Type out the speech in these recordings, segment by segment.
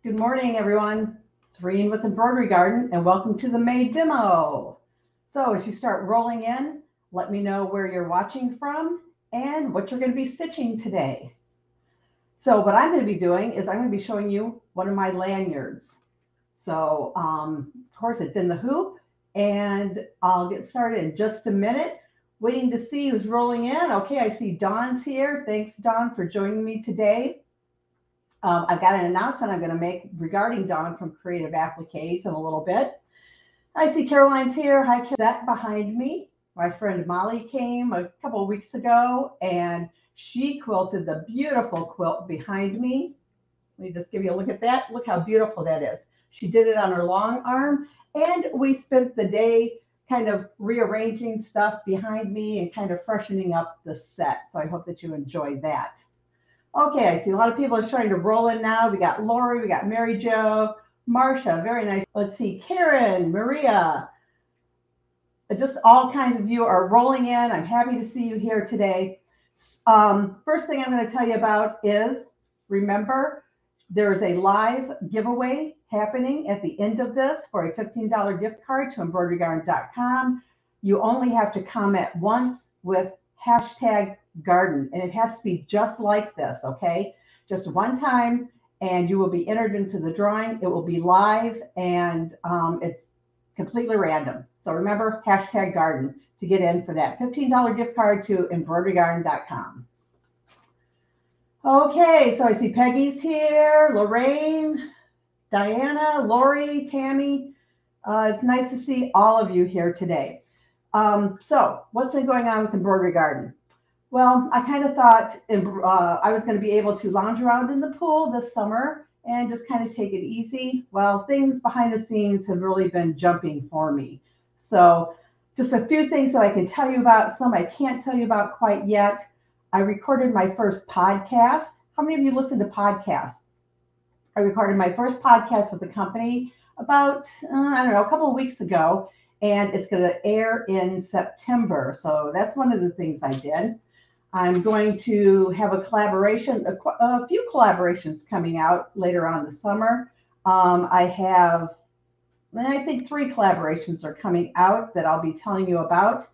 Good morning, everyone. It's Reen with Embroidery Garden, and welcome to the May demo. So as you start rolling in, let me know where you're watching from and what you're going to be stitching today. So what I'm going to be doing is I'm going to be showing you one of my lanyards. So of course it's in the hoop, and I'll get started in just a minute. Waiting to see who's rolling in. Okay, I see Dawn's here. Thanks, Dawn, for joining me today. I've got an announcement I'm going to make regarding Dawn from Creative Appliques in a little bit. I see Caroline's here. Hi, Carolyn. Behind me. My friend Molly came a couple of weeks ago, and she quilted the beautiful quilt behind me. Let me just give you a look at that. Look how beautiful that is. She did it on her long arm, and we spent the day kind of rearranging stuff behind me and kind of freshening up the set. So I hope that you enjoy that. Okay, I see a lot of people are starting to roll in now. We got Lori, we got Mary Jo, Marcia, very nice. Let's see, Karen, Maria, just all kinds of you are rolling in. I'm happy to see you here today. First thing I'm going to tell you about is, remember, there's a live giveaway happening at the end of this for a $15 gift card to embroiderygarden.com. You only have to comment once with hashtag garden, and it has to be just like this, okay? Just one time, and you will be entered into the drawing. It will be live, and it's completely random. So remember, hashtag garden to get in for that $15 gift card to embroiderygarden.com. Okay, so I see Peggy's here, Lorraine, Diana, Lori, Tammy. It's nice to see all of you here today. So what's been going on with Embroidery Garden? Well, I kind of thought I was going to be able to lounge around in the pool this summer and just kind of take it easy. Well, things behind the scenes have really been jumping for me. So just a few things that I can tell you about, some I can't tell you about quite yet. I recorded my first podcast. How many of you listen to podcasts? I recorded my first podcast with the company about, I don't know, a couple of weeks ago, and it's going to air in September. So that's one of the things I did. I'm going to have a collaboration, a few collaborations coming out later on in the summer. I think 3 collaborations are coming out that I'll be telling you about.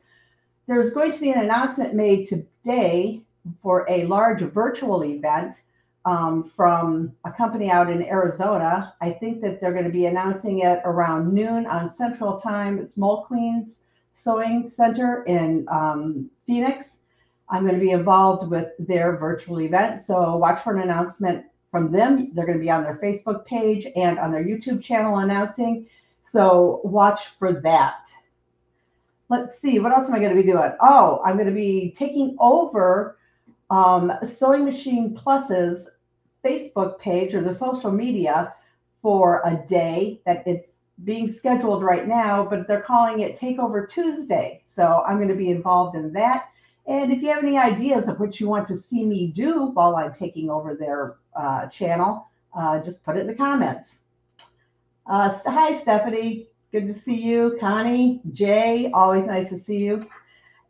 There's going to be an announcement made today for a large virtual event from a company out in Arizona. I think that they're going to be announcing it around noon on Central Time. It's Mole Queen's Sewing Center in Phoenix. I'm going to be involved with their virtual event, so watch for an announcement from them. They're going to be on their Facebook page and on their YouTube channel announcing, so watch for that. Let's see, what else am I going to be doing? Oh, I'm going to be taking over Sewing Machine Plus's Facebook page or the social media for a day that it's being scheduled right now, but they're calling it Takeover Tuesday. So I'm going to be involved in that. And if you have any ideas of what you want to see me do while I'm taking over their channel, just put it in the comments. Hi, Stephanie. Good to see you. Connie, Jay, always nice to see you.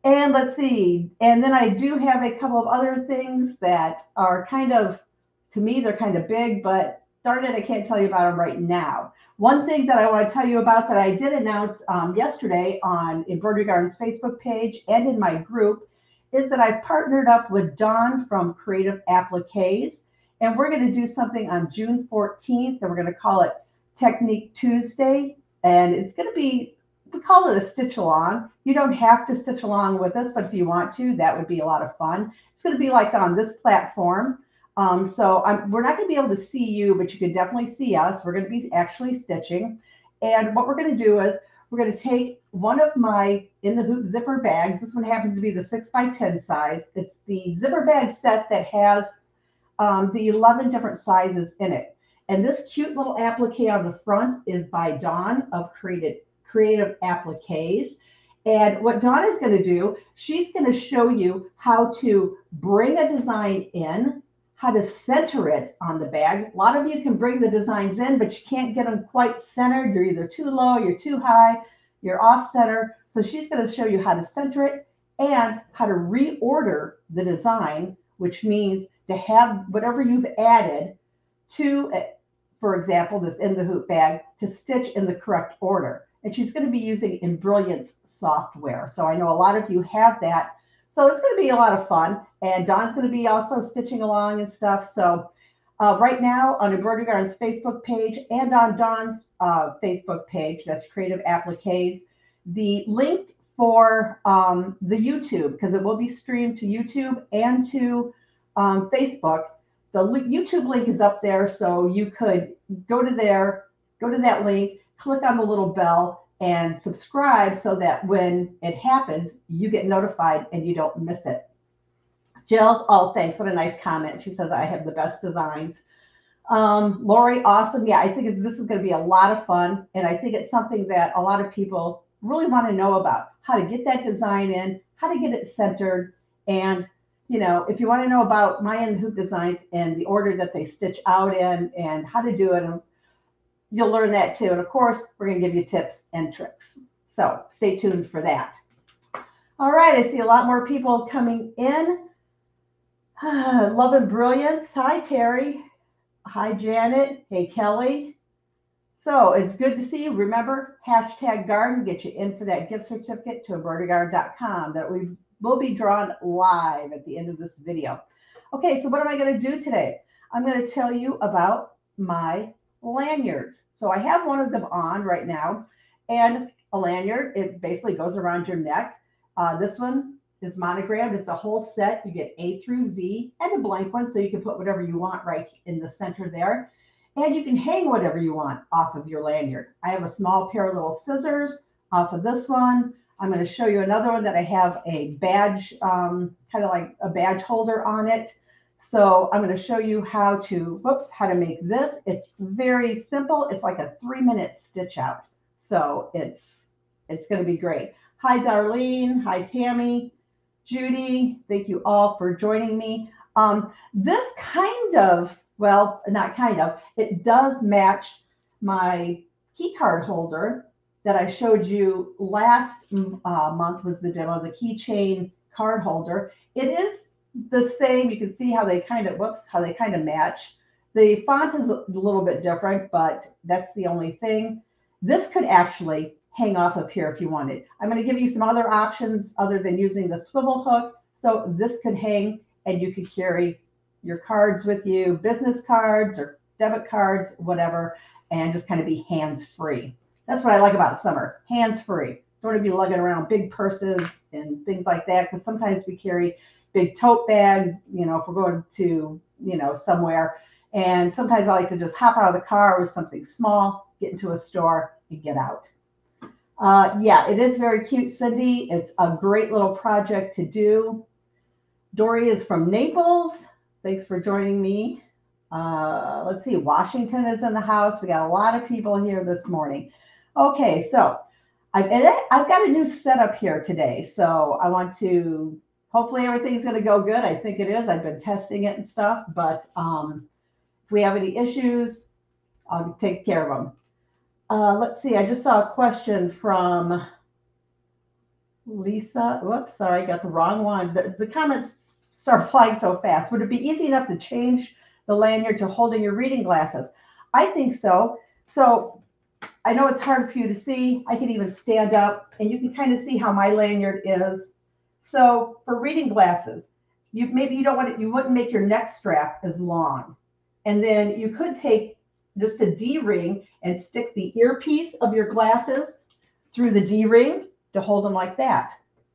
And let's see. And then I do have a couple of other things that are kind of, to me, they're kind of big, but darn it, I can't tell you about them right now. One thing that I want to tell you about that I did announce yesterday on Embroidery Garden's Facebook page and in my group is that I've partnered up with Dawn from Creative Appliques, and we're going to do something on June 14th, and we're going to call it Technique Tuesday, and it's going to be, we call it a stitch along. You don't have to stitch along with us, but if you want to, that would be a lot of fun. It's going to be like on this platform. We're not going to be able to see you, but you can definitely see us. We're going to be actually stitching. And what we're going to do is we're going to take one of my In the Hoop zipper bags. This one happens to be the 6x10 size. It's the zipper bag set that has the 11 different sizes in it. And this cute little applique on the front is by Dawn of Creative Appliques. And what Dawn is going to do, she's going to show you how to bring a design in, how to center it on the bag. A lot of you can bring the designs in, but you can't get them quite centered. You're either too low, you're too high, you're off center. So she's going to show you how to center it and how to reorder the design, which means to have whatever you've added to for example, this in the hoop bag to stitch in the correct order. And she's going to be using Embroidery software. So I know a lot of you have that. So it's going to be a lot of fun. And Dawn's going to be also stitching along and stuff. So right now on Embroidery Garden's Facebook page and on Dawn's Facebook page, that's Creative Appliques, the link for the YouTube, because it will be streamed to YouTube and to Facebook. The YouTube link is up there, so you could go to there, go to that link, click on the little bell, and subscribe so that when it happens, you get notified and you don't miss it. Jill, oh, thanks. What a nice comment. She says, I have the best designs. Lori, awesome. Yeah, I think this is going to be a lot of fun. And I think it's something that a lot of people really want to know about, how to get that design in, how to get it centered. And, you know, if you want to know about my in the hoop designs and the order that they stitch out in and how to do it, you'll learn that too. And of course, we're going to give you tips and tricks. So stay tuned for that. All right, I see a lot more people coming in. Love and Brilliance. Hi, Terry. Hi, Janet. Hey, Kelly. So it's good to see you. Remember, #garden, get you in for that gift certificate to embroiderygarden.com that we will be drawn live at the end of this video. Okay, so what am I going to do today? I'm going to tell you about my lanyards. So I have one of them on right now, and a lanyard, it basically goes around your neck. This one is monogrammed. It's a whole set. You get A through Z and a blank one, so you can put whatever you want right in the center there. And you can hang whatever you want off of your lanyard. I have a small pair of little scissors off of this one. I'm going to show you another one that I have a badge, kind of like a badge holder on it. So I'm going to show you how to make this. It's very simple. It's like a 3-minute stitch out. So it's going to be great. Hi, Darlene. Hi, Tammy. Judy, thank you all for joining me. This kind of, well, not kind of, it does match my key card holder that I showed you last month was the demo, the keychain card holder. It is the same. You can see how they kind of match. The font is a little bit different, but that's the only thing. This could actually hang off of here if you wanted. I'm going to give you some other options other than using the swivel hook. So this could hang and you could carry your cards with you, business cards or debit cards, whatever, and just kind of be hands-free. That's what I like about summer, hands-free. Don't want to be lugging around big purses and things like that, because sometimes we carry big tote bags, you know, if we're going to, you know, somewhere. And sometimes I like to just hop out of the car with something small, get into a store and get out. Yeah, it is very cute, Cindy. It's a great little project to do. Dory is from Naples. Thanks for joining me. Let's see, Washington is in the house. We got a lot of people here this morning. Okay, so I've got a new setup here today. So I want to, hopefully everything's going to go good. I think it is. I've been testing it and stuff. But if we have any issues, I'll take care of them. Let's see, I just saw a question from Lisa. Whoops, sorry, I got the wrong one. The comments start flying so fast. Would it be easy enough to change the lanyard to holding your reading glasses? I think so. So I know it's hard for you to see. I can even stand up and you can kind of see how my lanyard is. So for reading glasses, maybe you don't want it, you wouldn't make your neck strap as long. And then you could take just a D-ring and stick the earpiece of your glasses through the D-ring to hold them like that.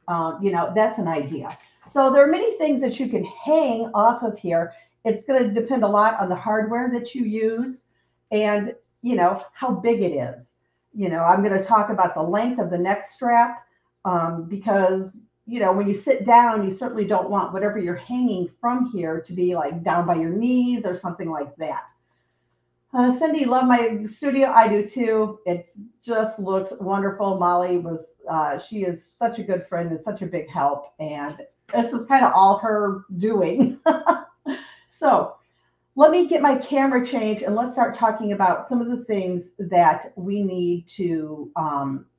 You know, that's an idea. So there are many things that you can hang off of here. It's going to depend a lot on the hardware that you use and, you know, how big it is. You know, I'm going to talk about the length of the neck strap because, you know, when you sit down, you certainly don't want whatever you're hanging from here to be like down by your knees or something like that. Cindy, love my studio. I do too. It just looks wonderful. Molly was, she is such a good friend and such a big help. And this was kind of all her doing. So let me get my camera changed and let's start talking about some of the things that we need to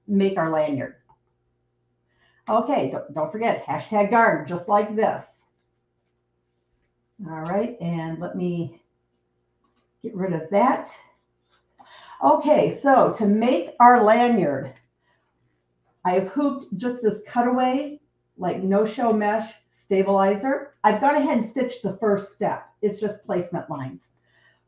make our lanyard. Okay, don't forget, #garden, just like this. All right, and let me get rid of that. Okay, so to make our lanyard, I have hooped just this cutaway, like no-show mesh stabilizer. I've gone ahead and stitched the first step. It's just placement lines.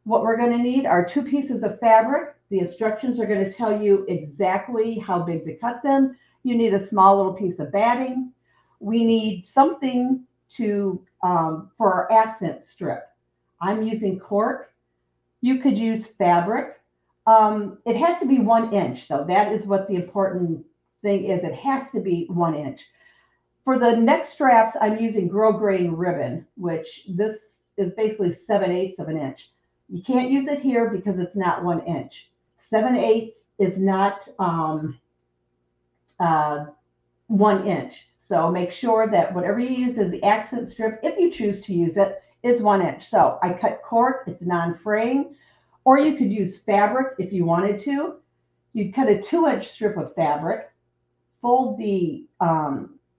What we're going to need are 2 pieces of fabric. The instructions are going to tell you exactly how big to cut them. You need a small little piece of batting. We need something to for our accent strip. I'm using cork. You could use fabric. It has to be 1 inch, though. That is what the important thing is. It has to be 1 inch. For the neck straps, I'm using grosgrain ribbon, which this is basically 7/8 of an inch. You can't use it here because it's not 1 inch. 7/8 is not 1 inch. So make sure that whatever you use as the accent strip, if you choose to use it, is 1 inch. So I cut cork, it's non-fraying, or you could use fabric if you wanted to. You'd cut a 2-inch strip of fabric, fold the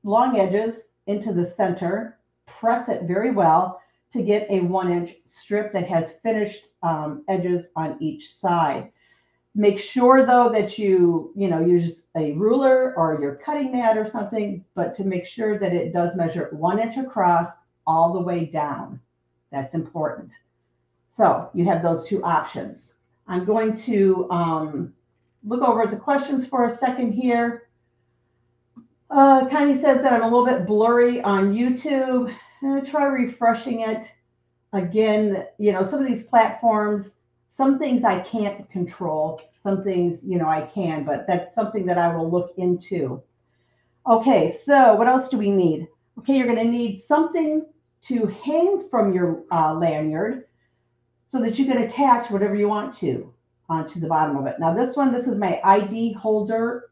long edges into the center, press it very well to get a 1-inch strip that has finished edges on each side. Make sure though that you use a ruler or your cutting mat or something, but to make sure that it does measure 1 inch across all the way down. That's important. So you have those 2 options. I'm going to look over at the questions for a second here. Connie says that I'm a little bit blurry on YouTube. Try refreshing it. Again, some of these platforms, some things I can't control, some things, I can, but that's something that I will look into. Okay, so what else do we need? Okay, you're going to need something to hang from your lanyard so that you can attach whatever you want to onto the bottom of it. Now this is my ID holder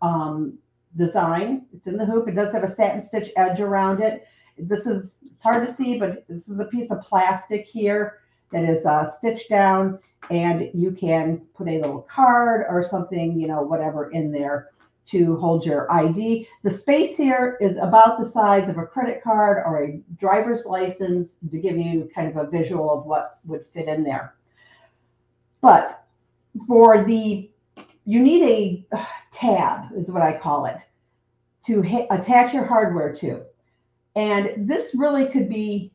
design. It's in the hoop. It does have a satin stitch edge around it. It's hard to see, but this is a piece of plastic here that is stitched down, and you can put a little card or something, whatever in there to hold your ID. The space here is about the size of a credit card or a driver's license to give you kind of a visual of what would fit in there. But you need a tab, is what I call it, to attach your hardware to. And this really could be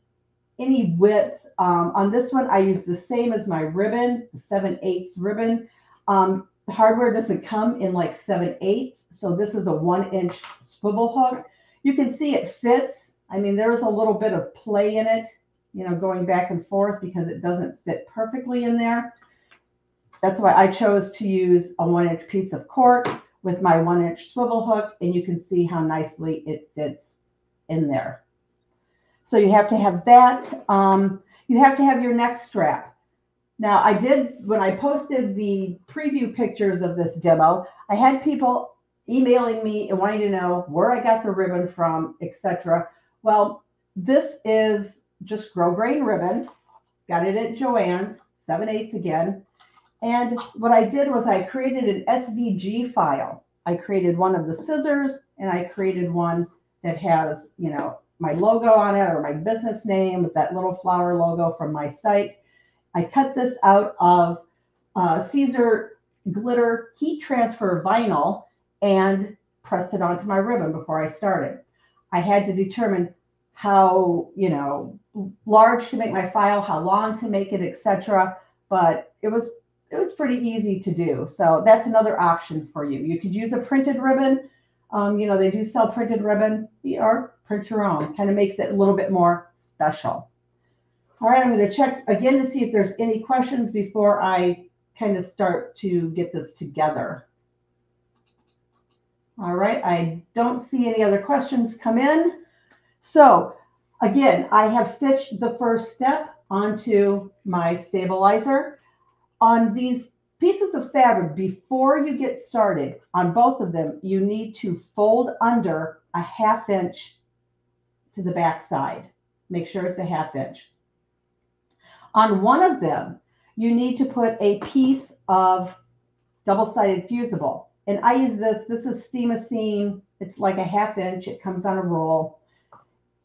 any width. On this one, I use the same as my ribbon, the 7/8 ribbon. The hardware doesn't come in like 7/8, so this is a 1-inch swivel hook. You can see it fits. I mean, there's a little bit of play in it, going back and forth because it doesn't fit perfectly in there. That's why I chose to use a 1-inch piece of cork with my 1-inch swivel hook, and you can see how nicely it fits in there. So you have to have that. You have to have your neck strap. Now when I posted the preview pictures of this demo, I had people emailing me and wanting to know where I got the ribbon from, etc. Well, this is just grosgrain ribbon. Got it at Joann's, 7/8 again. And what I did was I created an SVG file. I created one of the scissors, and I created one that has, my logo on it or my business name with that little flower logo from my site. I cut this out of Caesar glitter heat transfer vinyl and pressed it onto my ribbon before I started. I had to determine how, large to make my file, how long to make it, etc. But it was pretty easy to do. So that's another option for you. You could use a printed ribbon. They do sell printed ribbon, or print your own. Kind of makes it a little bit more special. All right, I'm going to check again to see if there's any questions before I kind of start to get this together. All right, I don't see any other questions come in. So again, I have stitched the first step onto my stabilizer. On these pieces of fabric, before you get started on both of them, you need to fold under a 1/2 inch to the back side. Make sure it's a 1/2 inch. On one of them, you need to put a piece of double-sided fusible. And I use this is Steam-A-Seam. It's like a 1/2 inch. It comes on a roll.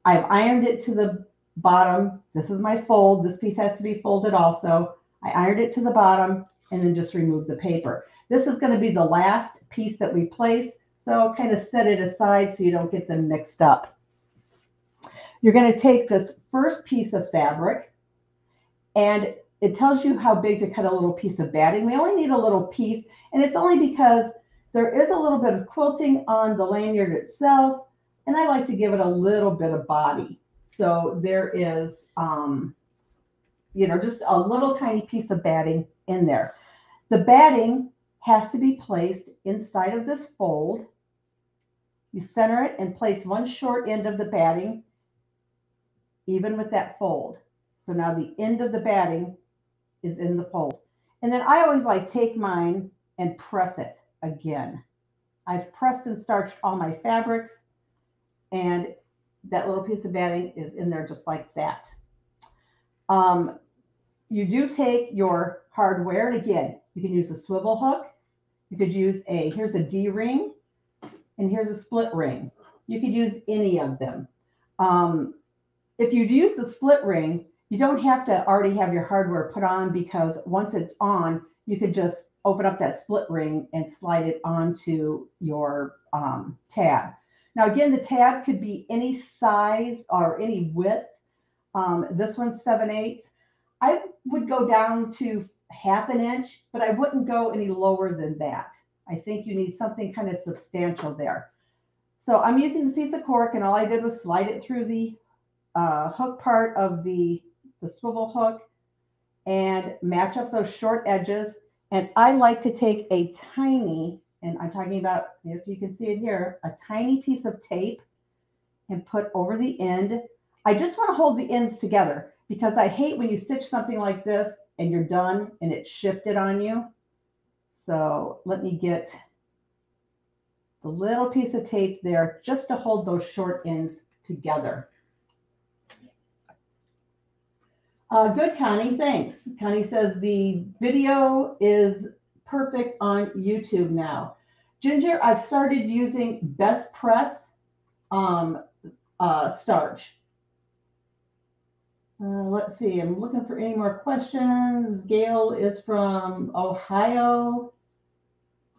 I've ironed it to the bottom. This is my fold. This piece has to be folded also. I ironed it to the bottom, and then just remove the paper. This is going to be the last piece that we place, so kind of set it aside so you don't get them mixed up. You're going to take this first piece of fabric, and it tells you how big to cut a little piece of batting. We only need a little piece, and it's only because there is a little bit of quilting on the lanyard itself, and I like to give it a little bit of body. So there is, just a little tiny piece of batting in there. The batting has to be placed inside of this fold. You center it and place one short end of the batting even with that fold. So now the end of the batting is in the fold. And then I always take mine and press it again. I've pressed and starched all my fabrics, and that little piece of batting is in there just like that. You do take your hardware, and again, you can use a swivel hook. You could use here's a D-ring, and here's a split ring. You could use any of them. If you use the split ring, you don't have to already have your hardware put on, because once it's on, you could just open up that split ring and slide it onto your tab. Now, again, the tab could be any size or any width. This one's 7/8. I would go down to 1/2 inch, but I wouldn't go any lower than that. I think you need something kind of substantial there. So I'm using the piece of cork, and all I did was slide it through the hook part of the swivel hook and match up those short edges. And I like to take a tiny, and I'm talking about, if you can see it here, a tiny piece of tape and put over the end. I just want to hold the ends together, because I hate when you stitch something like this and you're done and it's shifted on you. So let me get the little piece of tape there just to hold those short ends together. Good, Connie, thanks. Connie says the video is perfect on YouTube now. Ginger, I've started using Best Press starch. Let's see, I'm looking for any more questions. Gail is from Ohio.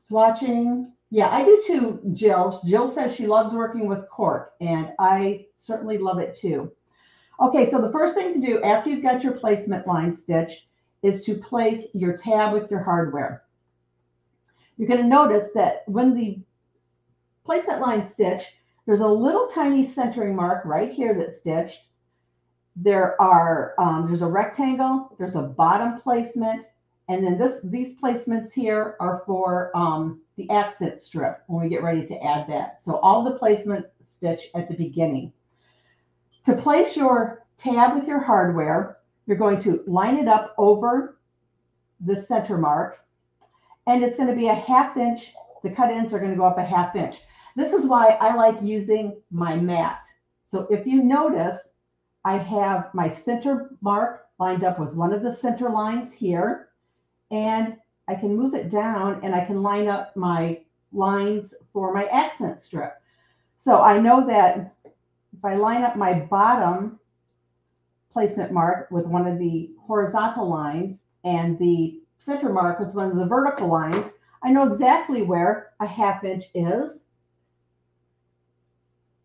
Is watching. Yeah, I do too, Jill. Jill says she loves working with cork, and I certainly love it too. Okay, so the first thing to do after you've got your placement line stitched is to place your tab with your hardware. You're going to notice that when the placement line stitch, there's a little tiny centering mark right here that's stitched. There's a rectangle, there's a bottom placement, and then these placements here are for the accent strip when we get ready to add that. So all the placements stitch at the beginning. To place your tab with your hardware, you're going to line it up over the center mark, and it's going to be a 1/2 inch. The cut ends are going to go up a 1/2 inch. This is why I like using my mat. So if you notice, I have my center mark lined up with one of the center lines here, and I can move it down and I can line up my lines for my accent strip. So I know that if I line up my bottom placement mark with one of the horizontal lines and the center mark with one of the vertical lines, I know exactly where a 1/2 inch is.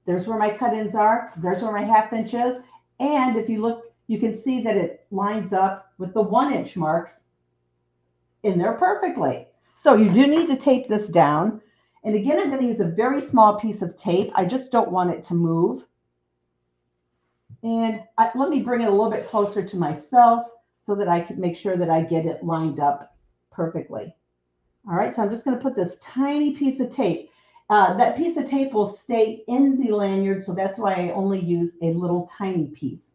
There's where my cut ends are. There's where my 1/2 inch is. And if you look, you can see that it lines up with the 1 inch marks in there perfectly. So you do need to tape this down. And again, I'm going to use a very small piece of tape. I just don't want it to move. And let me bring it a little bit closer to myself so that I can make sure that I get it lined up perfectly. All right, so I'm just going to put this tiny piece of tape. That piece of tape will stay in the lanyard, so that's why I only use a little tiny piece.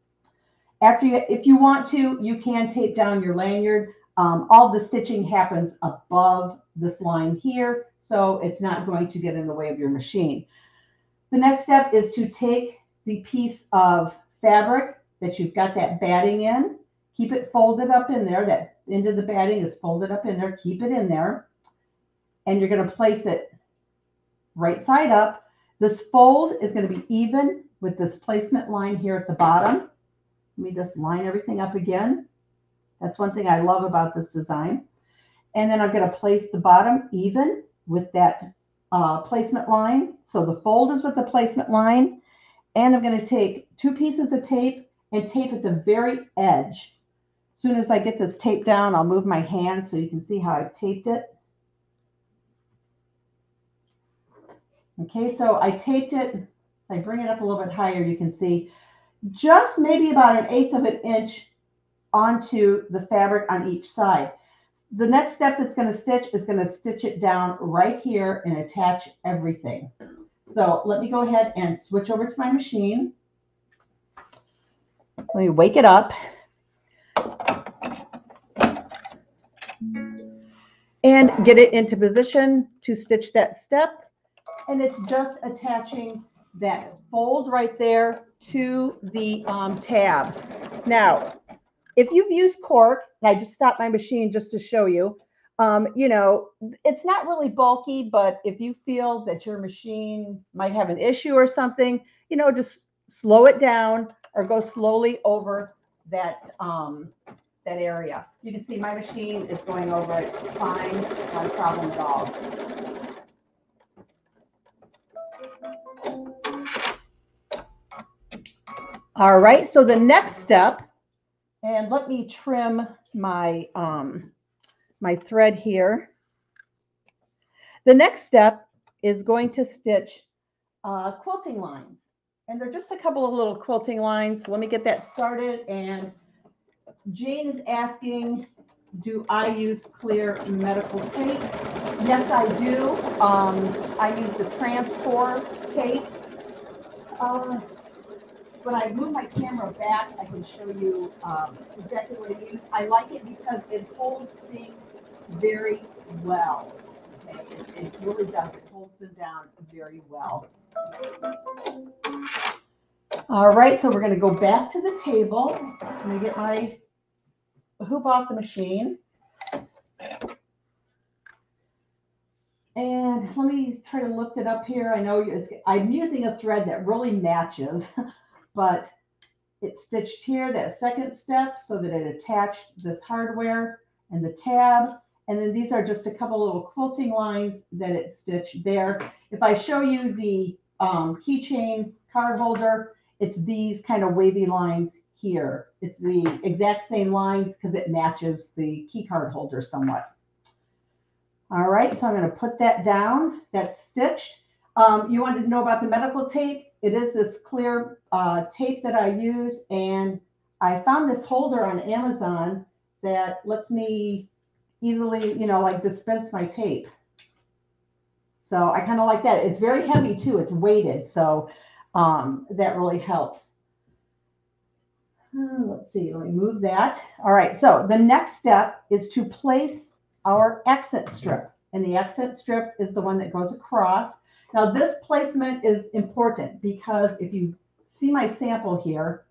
If you want to, you can tape down your lanyard. All the stitching happens above this line here, so it's not going to get in the way of your machine. The next step is to take the piece of fabric that you've got that batting in, keep it folded up in there. That end of the batting is folded up in there. Keep it in there, and you're going to place it right side up. This fold is going to be even with this placement line here at the bottom. Let me just line everything up again. That's one thing I love about this design. And then I'm going to place the bottom even with that placement line. So the fold is with the placement line. And I'm going to take 2 pieces of tape and tape at the very edge. As soon as I get this tape down, I'll move my hand so you can see how I've taped it. Okay, so I taped it. If I bring it up a little bit higher, you can see just maybe about 1/8 of an inch onto the fabric on each side. The next step that's going to stitch is going to stitch it down right here and attach everything. So let me go ahead and switch over to my machine. Let me wake it up. And get it into position to stitch that step. And it's just attaching that fold right there to the tab. Now, if you've used cork, and I just stopped my machine just to show you, you know, it's not really bulky, but if you feel that your machine might have an issue or something, you know, just slow it down or go slowly over that that area. You can see my machine is going over it fine, no problem at all. All right, so the next step, and let me trim my my thread here. The next step is going to stitch quilting lines, and they're just a couple of little quilting lines. Let me get that started. And Jane is asking, do I use clear medical tape? Yes, I do. I use the Transport tape. When I move my camera back, I can show you exactly what I use. I like it because it holds things very well. Okay, it really does. It holds them down very well. All right, so we're going to go back to the table. I'm going to get my hoop off the machine. And let me try to lift it up here. I know I'm using a thread that really matches, but it's stitched here, that second step, so that it attached this hardware and the tab. And then these are just a couple little quilting lines that it stitched there. If I show you the keychain card holder, it's these kind of wavy lines here. It's the exact same lines because it matches the key card holder somewhat. All right, so I'm going to put that down. That's stitched. You wanted to know about the medical tape. It is this clear tape that I use, and I found this holder on Amazon that lets me easily, you know, like dispense my tape. So I kind of like that. It's very heavy too. It's weighted, so that really helps. Let's see, let me move that. All right, so the next step is to place our accent strip, and the accent strip is the one that goes across. Now this placement is important because if you see my sample here,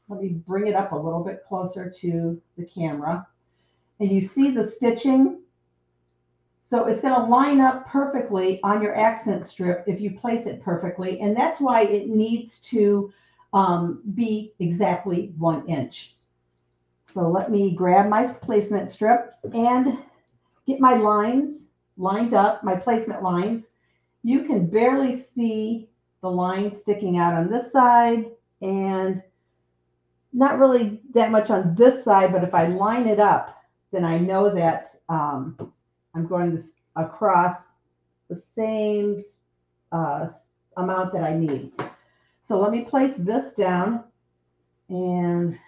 let me bring it up a little bit closer to the camera, and you see the stitching. So it's going to line up perfectly on your accent strip if you place it perfectly, and that's why it needs to be exactly 1 inch. So let me grab my placement strip and get my lines lined up, my placement lines. You can barely see the line sticking out on this side and not really that much on this side, but if I line it up, then I know that I'm going across the same amount that I need. So let me place this down and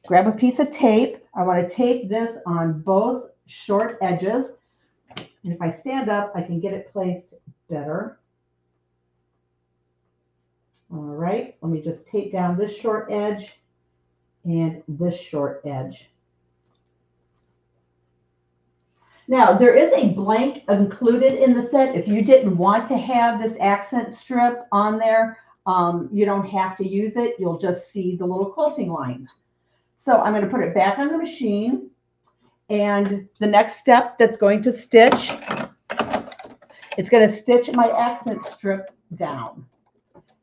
grab a piece of tape. I want to tape this on both short edges. And if I stand up, I can get it placed better. All right, let me just tape down this short edge and this short edge. Now, there is a blank included in the set. If you didn't want to have this accent strip on there, you don't have to use it. You'll just see the little quilting lines. So I'm going to put it back on the machine. And the next step that's going to stitch, it's going to stitch my accent strip down.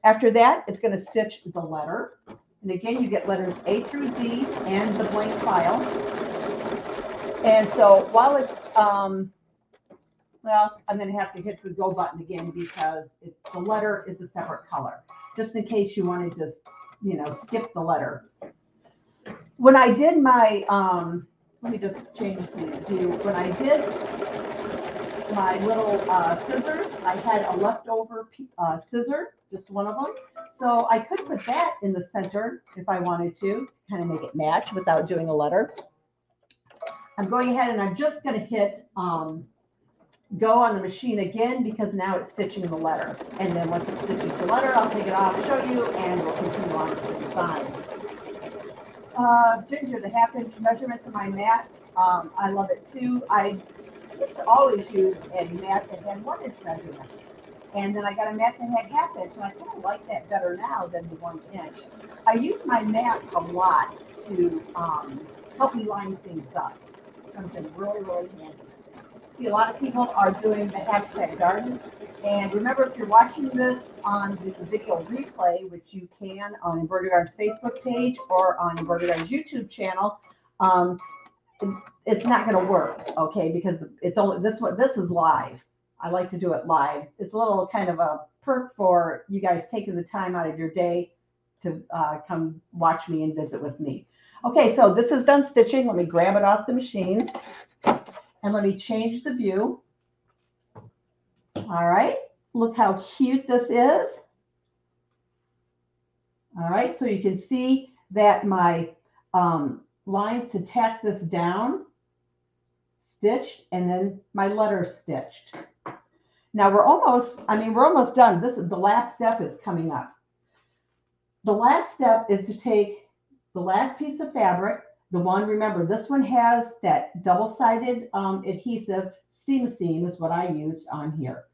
After that, it's going to stitch the letter. And again, you get letters A through Z and the blank file. And so while it's, well, I'm going to have to hit the go button again because the letter is a separate color, just in case you wanted to, skip the letter. When I did my, let me just change the view. When I did my little scissors, I had a leftover scissor, just one of them. So I could put that in the center if I wanted to, kind of make it match without doing a letter. I'm going ahead and I'm just going to hit go on the machine again because now it's stitching the letter. And then once it stitches the letter, I'll take it off, show you, and we'll continue on with the design. Ginger, the 1/2-inch measurements of my mat, I love it too. I used to always use a mat that had 1-inch measurements. And then I got a mat that had 1/2 inch, and I kind of like that better now than the 1 inch. I use my mat a lot to help me line things up. Something really, really handy. See, a lot of people are doing the #garden. And remember, if you're watching this on the video replay, which you can on Embroidery Garden's Facebook page or on Embroidery Garden's YouTube channel, it's not going to work, okay? Because it's only this one. This is live. I like to do it live. It's a little kind of a perk for you guys taking the time out of your day to come watch me and visit with me. Okay, so this is done stitching. Let me grab it off the machine and let me change the view. All right, look how cute this is. All right, so you can see that my lines to tack this down, stitched, and then my letter stitched. Now we're almost done. This is the last step is coming up. The last step is to take the last piece of fabric, the one, remember, this one has that double-sided adhesive, seam is what I used on here.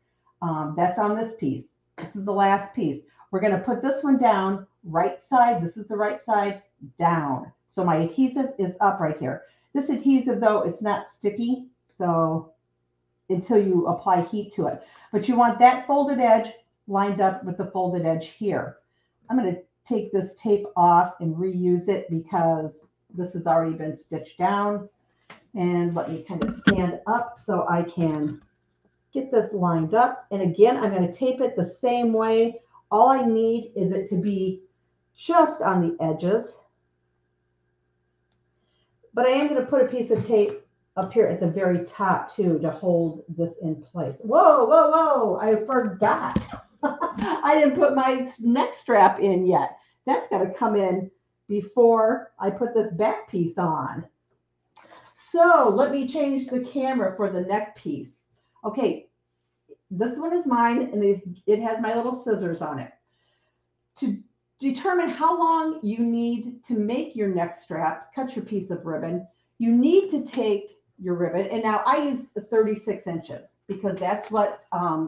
That's on this piece. This is the last piece. We're going to put this one down, right side. This is the right side, down. So my adhesive is up right here. This adhesive, though, it's not sticky, so until you apply heat to it. But you want that folded edge lined up with the folded edge here. I'm going to take this tape off and reuse it because this has already been stitched down. And let me kind of stand up so I can get this lined up. And again, I'm going to tape it the same way. All I need is it to be just on the edges. But I am going to put a piece of tape up here at the very top too to hold this in place. Whoa, whoa, whoa, I forgot. I didn't put my neck strap in yet. That's got to come in before I put this back piece on. So let me change the camera for the neck piece. Okay, this one is mine and it has my little scissors on it. To determine how long you need to make your neck strap, cut your piece of ribbon, you need to take your ribbon, and now I use the 36 inches because that's what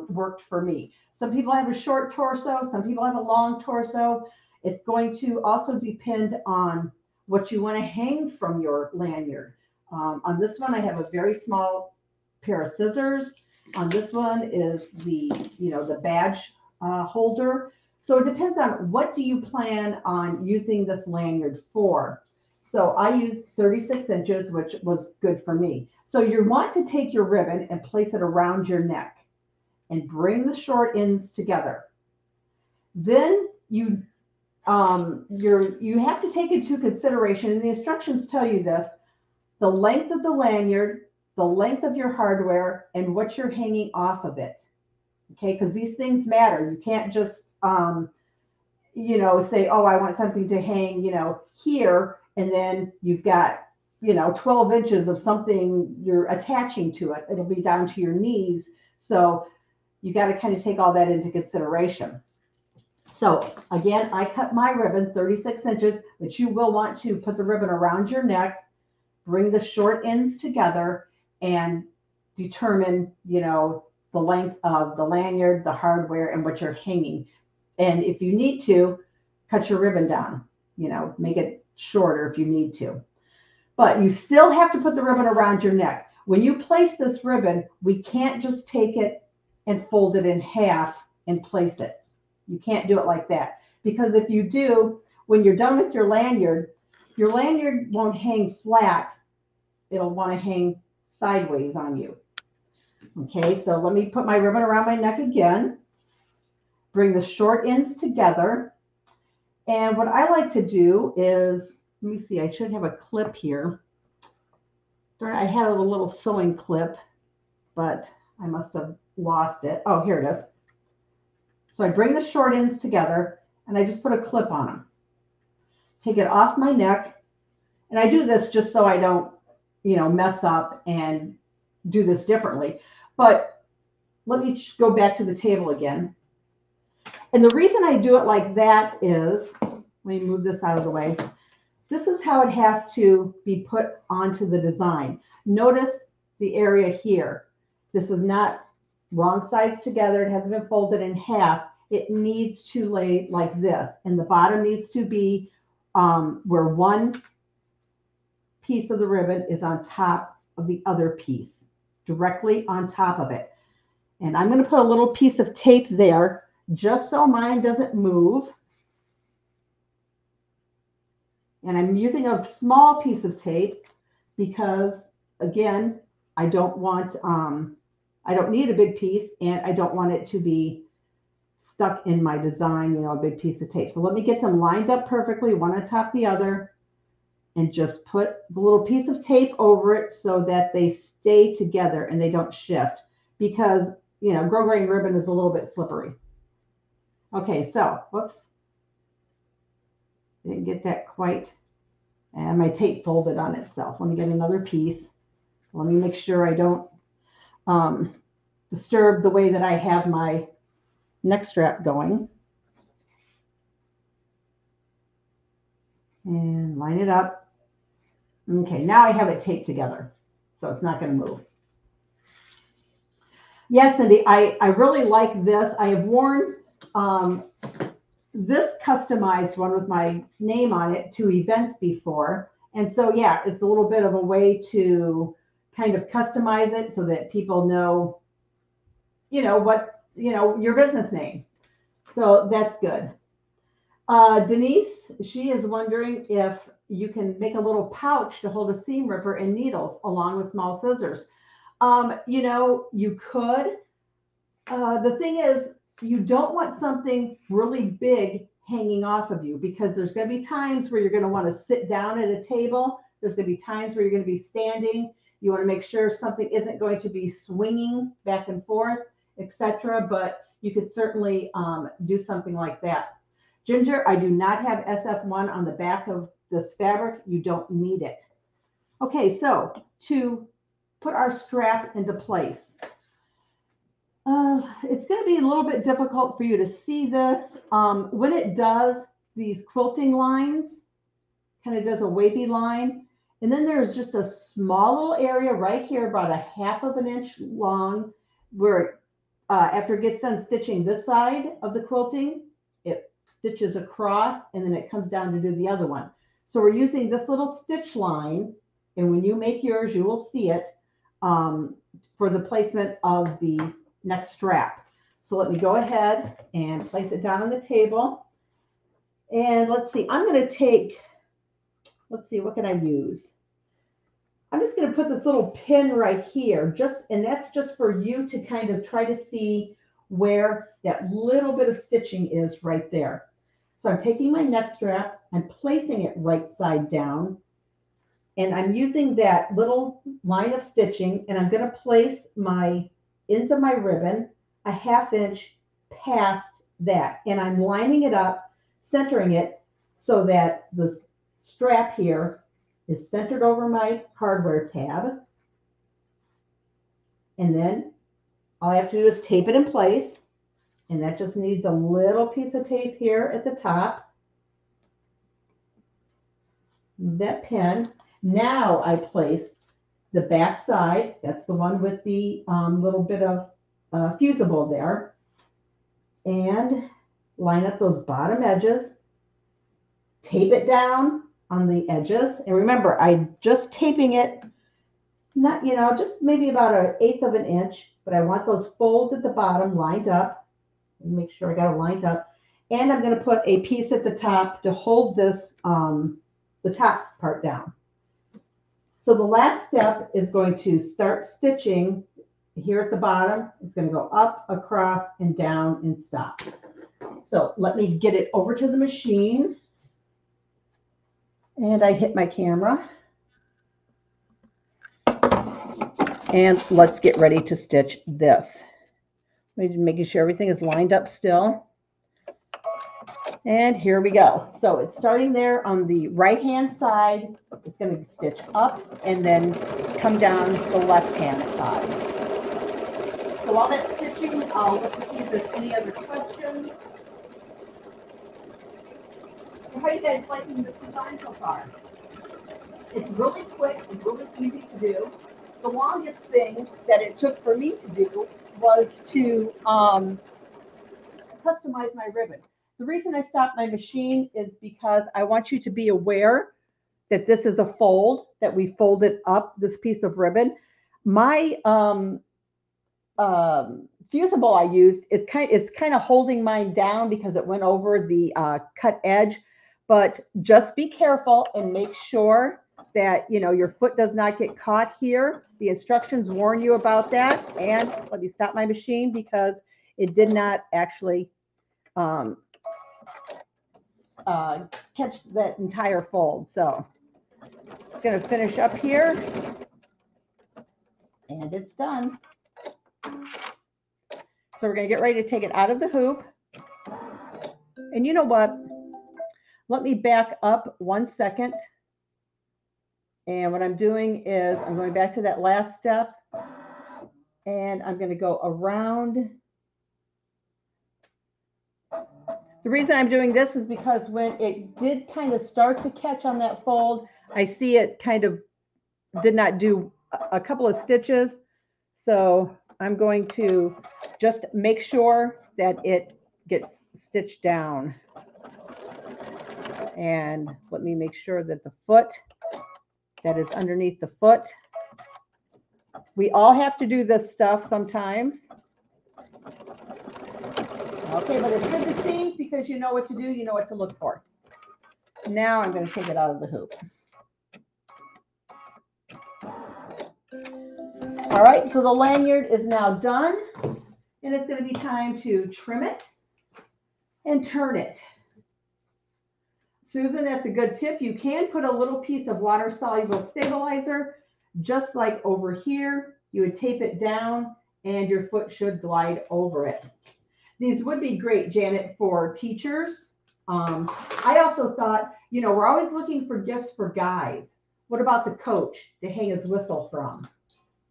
worked for me. Some people have a short torso, some people have a long torso. It's going to also depend on what you want to hang from your lanyard. On this one, I have a very small pair of scissors. On this one is the badge holder. So it depends on what do you plan on using this lanyard for. So I used 36 inches, which was good for me. So you want to take your ribbon and place it around your neck and bring the short ends together. Then you have to take into consideration, and the instructions tell you this, the length of the lanyard, the length of your hardware, and what you're hanging off of it. Okay, because these things matter. You can't just say, oh, I want something to hang, here, and then you've got, 12 inches of something you're attaching to it. It'll be down to your knees. So you got to kind of take all that into consideration. So again, I cut my ribbon 36 inches, but you will want to put the ribbon around your neck, bring the short ends together, and determine, the length of the lanyard, the hardware, and what you're hanging. And if you need to, cut your ribbon down, make it shorter if you need to. But you still have to put the ribbon around your neck. When you place this ribbon, we can't just take it and fold it in half and place it. You can't do it like that. Because if you do, when you're done with your lanyard won't hang flat it'll want to hang sideways on you. Okay, so let me put my ribbon around my neck again. Bring the short ends together. And what I like to do is, let me see, I should have a clip here. I had a little sewing clip, but I must have lost it. Oh, here it is. So I bring the short ends together and I just put a clip on them. Take it off my neck. And I do this just so I don't, mess up and do this differently. But let me go back to the table again. And the reason I do it like that is, let me move this out of the way. This is how it has to be put onto the design. Notice the area here. This is not wrong sides together. It hasn't been folded in half. It needs to lay like this. And the bottom needs to be where one piece of the ribbon is on top of the other piece, directly on top of it. And I'm going to put a little piece of tape there just so mine doesn't move. And I'm using a small piece of tape because, again, I don't need a big piece, and I don't want it to be stuck in my design, a big piece of tape. So let me get them lined up perfectly, one on top of the other, and just put the little piece of tape over it so that they stay together and they don't shift, because, grosgrain ribbon is a little bit slippery. Okay, so, whoops. Didn't get that quite. And my tape folded on itself. Let me get another piece. Let me make sure I don't disturb the way that I have my neck strap going. And line it up. Okay, now I have it taped together, so it's not going to move. Yes, Cindy, I really like this. I have worn this customized one with my name on it to events before. And so, yeah, it's a little bit of a way to kind of customize it so that people know, your business name. So that's good. Denise, she is wondering if you can make a little pouch to hold a seam ripper and needles along with small scissors. You could. The thing is, you don't want something really big hanging off of you, because there's going to be times where you're going to want to sit down at a table. There's going to be times where you're going to be standing. You want to make sure something isn't going to be swinging back and forth, etc. But you could certainly do something like that. Ginger, I do not have SF1 on the back of this fabric. You don't need it. Okay, so to put our strap into place, it's going to be a little bit difficult for you to see this. When it does these quilting lines, kind of does a wavy line, and then there's just a small little area right here, about a half of an inch long, where after it gets done stitching this side of the quilting, it stitches across, and then it comes down to do the other one. So we're using this little stitch line, and when you make yours, you will see it for the placement of the neck strap. So let me go ahead and place it down on the table. And let's see, I'm going to take, let's see, what can I use? I'm just going to put this little pin right here, and that's just for you to kind of try to see where that little bit of stitching is right there. So I'm taking my neck strap, I'm placing it right side down, and I'm using that little line of stitching, and I'm going to place my ends of my ribbon a ½ inch past that, and I'm lining it up, centering it so that the strap here is centered over my hardware tab. And then all I have to do is tape it in place, and that just needs a little piece of tape here at the top. That pin. Now I place the back side, that's the one with the little bit of fusible there, and line up those bottom edges, tape it down on the edges. And remember, I'm just taping it, not, just maybe about 1/8 of an inch, but I want those folds at the bottom lined up. Make sure I got it lined up. And I'm going to put a piece at the top to hold this, the top part down. So the last step is going to start stitching here at the bottom. It's going to go up, across, and down, and stop. So let me get it over to the machine. And I hit my camera. And let's get ready to stitch this. Making sure everything is lined up still. And here we go. So it's starting there on the right-hand side. It's going to stitch up and then come down the left-hand side. So while that's stitching, I'll look to see if there's any other questions. How are you guys liking this design so far? It's really quick, it's really easy to do. The longest thing that it took for me to do was to customize my ribbon. The reason I stopped my machine is because I want you to be aware that this is a fold, that we folded up this piece of ribbon. My fusible I used is kind of holding mine down because it went over the cut edge. But just be careful and make sure that your foot does not get caught here. The instructions warn you about that. And let me stop my machine because it did not actually catch that entire fold. So I'm going to finish up here, and it's done. So we're going to get ready to take it out of the hoop. And you know what? Let me back up 1 second. And what I'm doing is I'm going back to that last step, and I'm going to go around. The reason I'm doing this is because when it did kind of start to catch on that fold, I see it kind of did not do a couple of stitches. So I'm going to just make sure that it gets stitched down. And let me make sure that the foot that is underneath the foot. We all have to do this stuff sometimes. Okay, but it's good to see because you know what to do, you know what to look for. Now I'm going to take it out of the hoop. All right, so the lanyard is now done, and it's going to be time to trim it and turn it. Susan, that's a good tip. You can put a little piece of water-soluble stabilizer, just like over here. You would tape it down, and your foot should glide over it. These would be great, Janet, for teachers. I also thought, we're always looking for gifts for guys. What about the coach to hang his whistle from?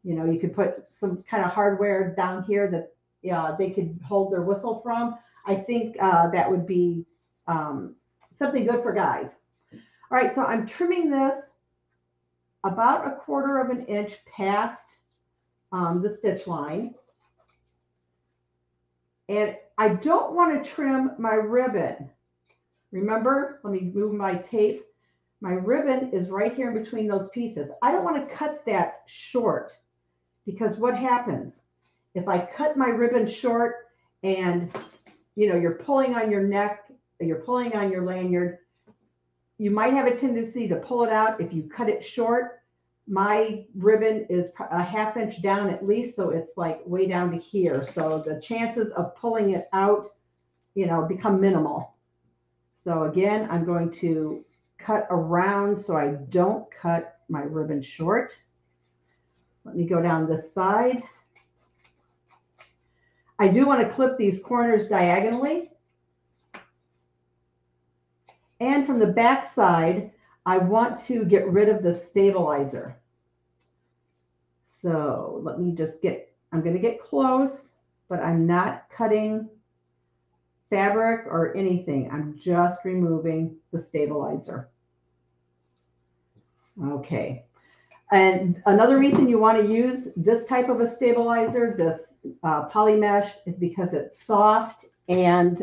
You could put some kind of hardware down here that they could hold their whistle from. I think that would be something good for guys. All right, so I'm trimming this about 1/4 of an inch past the stitch line. And I don't want to trim my ribbon. Remember, let me move my tape. My ribbon is right here in between those pieces. I don't want to cut that short because what happens if I cut my ribbon short and you're pulling on your neck, you're pulling on your lanyard, you might have a tendency to pull it out. If you cut it short, my ribbon is a 1/2 inch down at least, so it's like way down to here. So the chances of pulling it out, become minimal. So again, I'm going to cut around so I don't cut my ribbon short. Let me go down this side. I do want to clip these corners diagonally. And from the back side, I want to get rid of the stabilizer. So let me just I'm going to get close, but I'm not cutting fabric or anything. I'm just removing the stabilizer. Okay. And another reason you want to use this type of a stabilizer, this poly mesh, is because it's soft. And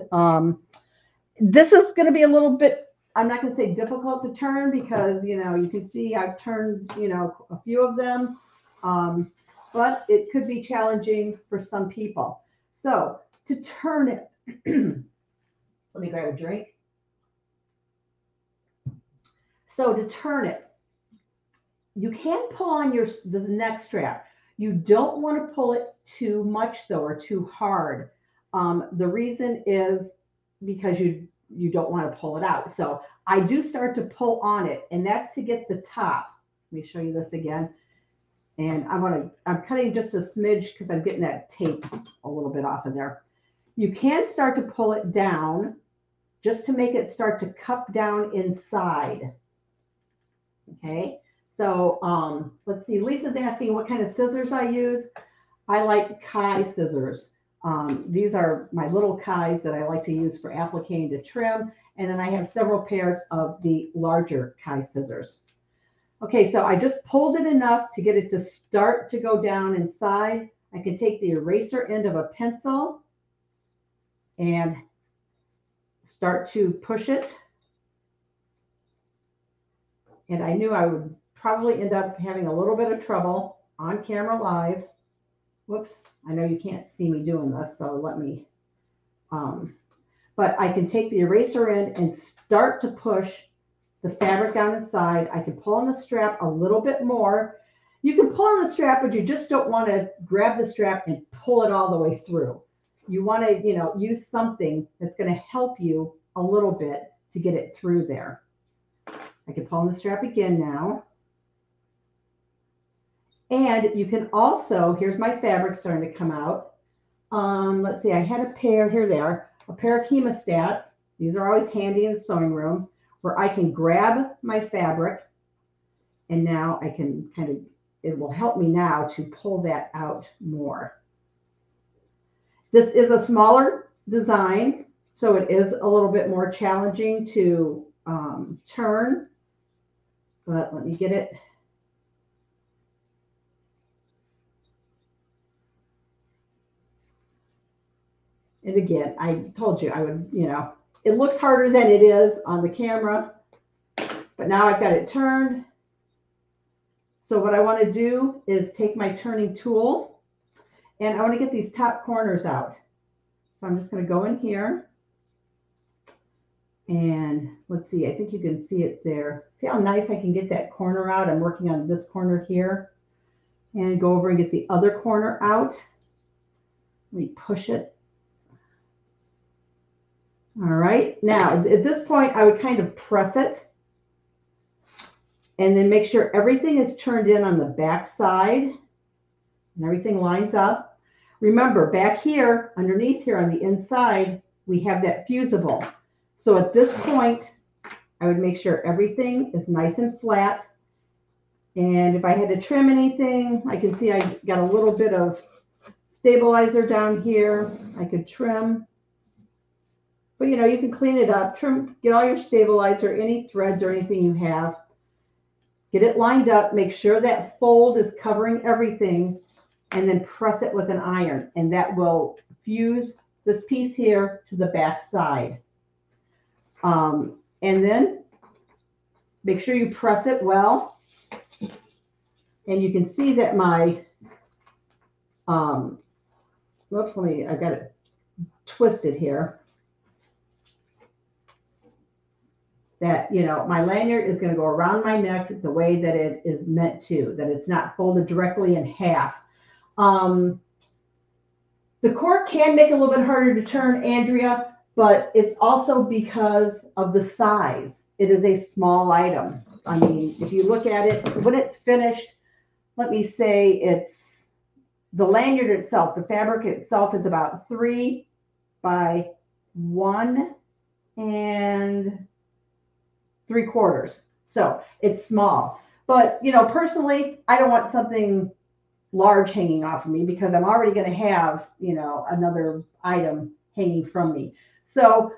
this is going to be a little bit, I'm not going to say difficult to turn because, you can see I've turned, a few of them. But it could be challenging for some people. So to turn it, let me grab a drink. So to turn it, you can pull on the neck strap. You don't want to pull it too much though, or too hard. The reason is because you don't want to pull it out. So I do start to pull on it, and that's to get the top. Let me show you this again. And I'm cutting just a smidge because I'm getting that tape a little bit off of there. You can start to pull it down just to make it start to cup down inside. Okay, so let's see. Lisa's asking what kind of scissors I use. I like Kai scissors. These are my little Kais that I like to use for appliquing to trim. And then I have several pairs of the larger Kai scissors. Okay, so I just pulled it enough to get it to start to go down inside. I can take the eraser end of a pencil and start to push it. And I knew I would probably end up having a little bit of trouble on camera live. Whoops, I know you can't see me doing this, so let me, but I can take the eraser end and start to push the fabric down inside. I can pull on the strap a little bit more. You can pull on the strap, but you just don't want to grab the strap and pull it all the way through. You want to, use something that's going to help you a little bit to get it through there. I can pull on the strap again now. And you can also, here's my fabric starting to come out. Let's see, I had a pair, here they are, a pair of Hemostats. These are always handy in the sewing room, where I can grab my fabric, and now I can it will help me now to pull that out more. This is a smaller design, so it is a little bit more challenging to turn, but let me get it. And again, I told you I would, it looks harder than it is on the camera, but now I've got it turned. So what I want to do is take my turning tool, and I want to get these top corners out. So I'm just going to go in here, and let's see, I think you can see it there. See how nice I can get that corner out? I'm working on this corner here, and go over and get the other corner out. Let me push it. All right, now at this point, I would kind of press it and then make sure everything is turned in on the back side and everything lines up. Remember, back here, underneath here on the inside, we have that fusible. So at this point, I would make sure everything is nice and flat. And if I had to trim anything, I can see I got a little bit of stabilizer down here. I could trim. But you can clean it up, trim, get all your stabilizer, any threads or anything you have. Get it lined up, make sure that fold is covering everything, and then press it with an iron. And that will fuse this piece here to the back side. And then make sure you press it well. And you can see that my, whoops, I got it twisted here. That, my lanyard is going to go around my neck the way that it is meant to, that it's not folded directly in half. The cork can make it a little bit harder to turn, Andrea, but it's also because of the size. It is a small item. I mean, if you look at it, when it's finished, let me say it's, the lanyard itself, the fabric itself is about 3 by 1 and 3/4. So it's small, but personally, I don't want something large hanging off of me because I'm already going to have, another item hanging from me. So,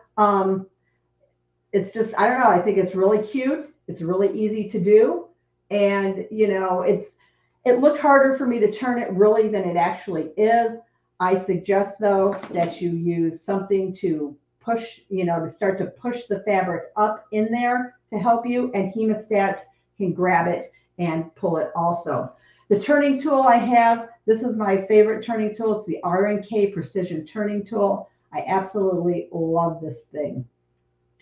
it's just, I don't know. I think it's really cute. It's really easy to do. And, it looked harder for me to turn it really than it actually is. I suggest though that you use something to push, to start to push the fabric up in there to help you, and Hemostats can grab it and pull it also. The turning tool I have, this is my favorite turning tool. It's the R&K Precision Turning Tool. I absolutely love this thing.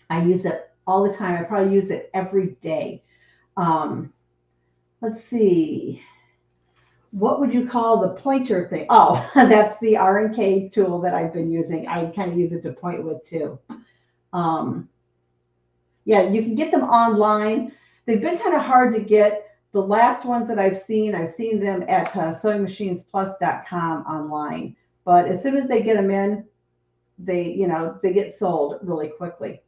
I use it all the time. I probably use it every day. Let's see. What would you call the pointer thing? Oh, that's the R&K tool that I've been using. I kind of use it to point with too. Um, yeah, you can get them online. They've been kind of hard to get. The last ones that I've seen them at sewingmachinesplus.com online. But as soon as they get them in, they get sold really quickly.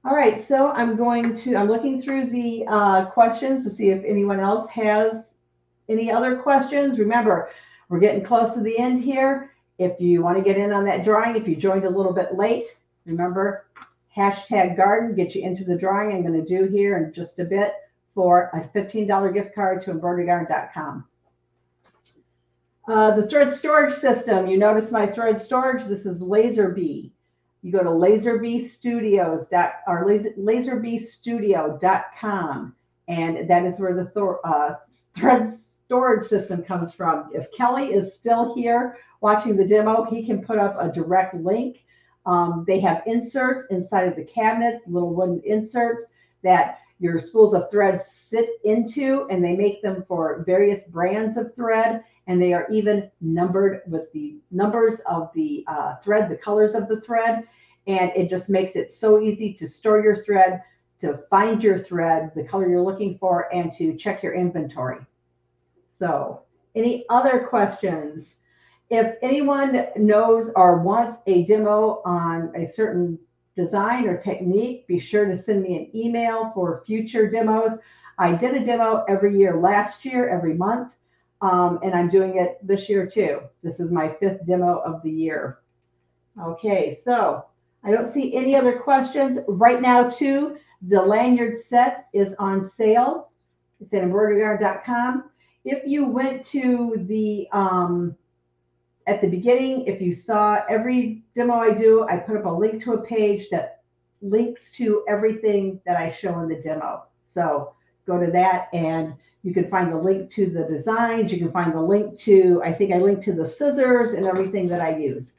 All right, so I'm looking through the questions to see if anyone else has any other questions. Remember, we're getting close to the end here. If you want to get in on that drawing, if you joined a little bit late, remember, #garden, get you into the drawing I'm going to do here in just a bit for a $15 gift card to embroiderygarden.com. The thread storage system, you notice my thread storage, this is Laserbee. You go to laserbstudio.com, and that is where the thread storage system comes from. If Kelly is still here watching the demo, he can put up a direct link. They have inserts inside of the cabinets, little wooden inserts that your spools of thread sit into, and they make them for various brands of thread, and they are even numbered with the numbers of the thread, the colors of the thread, and it just makes it so easy to store your thread, to find your thread, the color you're looking for, and to check your inventory. So, any other questions? If anyone knows or wants a demo on a certain design or technique, be sure to send me an email for future demos. I did a demo every year last year, every month, and I'm doing it this year too. This is my 5th demo of the year. Okay, so I don't see any other questions. Right now too, the lanyard set is on sale. It's at embroiderygarden.com. If you went to the at the beginning, if you saw every demo I do, I put up a link to a page that links to everything that I show in the demo. So go to that and you can find the link to the designs. You can find the link to, I think I linked to the scissors and everything that I use.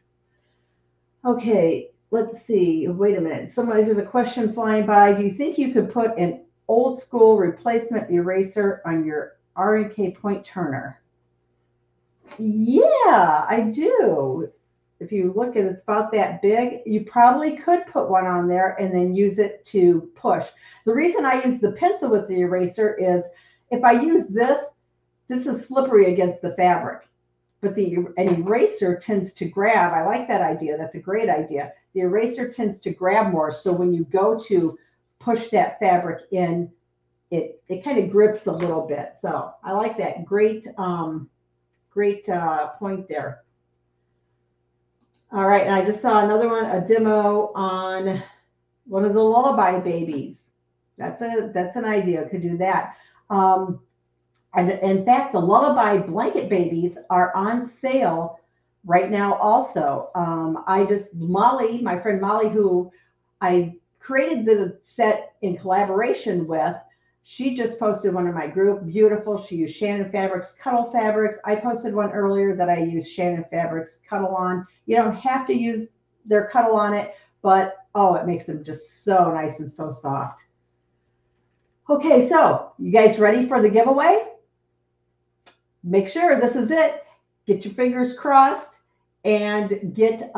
Okay, let's see. Wait a minute. There's a question flying by. Do you think you could put an old school replacement eraser on your R&K point turner? Yeah, I do. If you look at it, it's about that big. You probably could put one on there and then use it to push. The reason I use the pencil with the eraser is if I use this is slippery against the fabric. But an eraser tends to grab. I like that idea. That's a great idea. The eraser tends to grab more. So when you go to push that fabric in, it kind of grips a little bit. So I like that. Great point there. All right, and I just saw another one, a demo on one of the lullaby babies. That's an idea. Could do that. And in fact, the lullaby blanket babies are on sale right now. Also, Molly, my friend Molly, who I created the set in collaboration with, she just posted one in my group. Beautiful. She used Shannon Fabrics Cuddle Fabrics. I posted one earlier that I used Shannon Fabrics Cuddle on. You don't have to use their Cuddle on it, but oh, it makes them just so nice and so soft. Okay, so you guys ready for the giveaway? Make sure this is it. Get your fingers crossed and get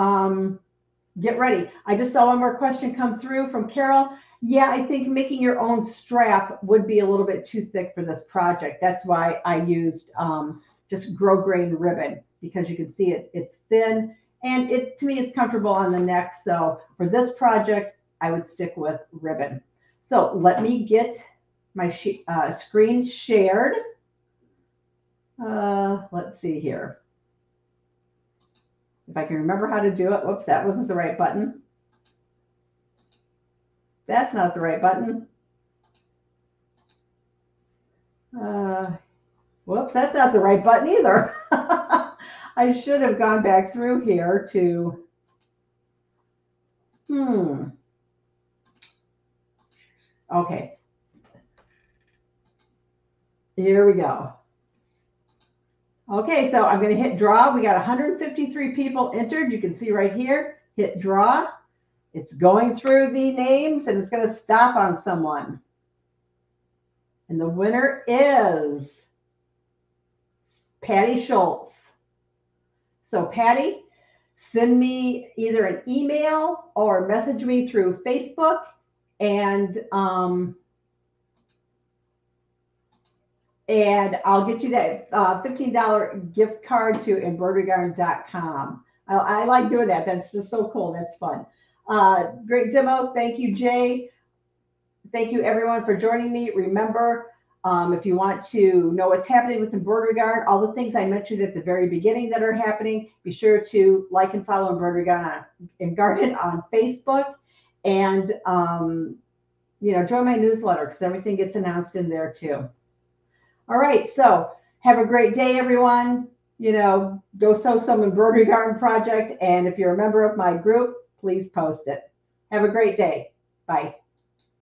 ready. I just saw one more question come through from Carol. Yeah, I think making your own strap would be a little bit too thick for this project. That's why I used just grosgrain ribbon, because you can see it's thin and to me it's comfortable on the neck. So for this project, I would stick with ribbon. So let me get my screen shared. Let's see here. If I can remember how to do it. Whoops, that wasn't the right button. That's not the right button. Whoops, that's not the right button either. I should have gone back through here to, okay. Here we go. Okay, so I'm going to hit draw. We got 153 people entered. You can see right here, hit draw. It's going through the names and it's going to stop on someone. And the winner is Patty Schultz. So Patty, send me either an email or message me through Facebook, and I'll get you that $15 gift card to embroiderygarden.com. I like doing that. That's just so cool. That's fun. Great demo. Thank you, Jay. Thank you, everyone, for joining me. Remember, if you want to know what's happening with Embroidery Garden, all the things I mentioned at the very beginning that are happening, be sure to like and follow Embroidery Garden on Facebook, and join my newsletter because everything gets announced in there too. All right, so have a great day, everyone. Go sew some Embroidery Garden project, and if you're a member of my group, please post it. Have a great day. Bye.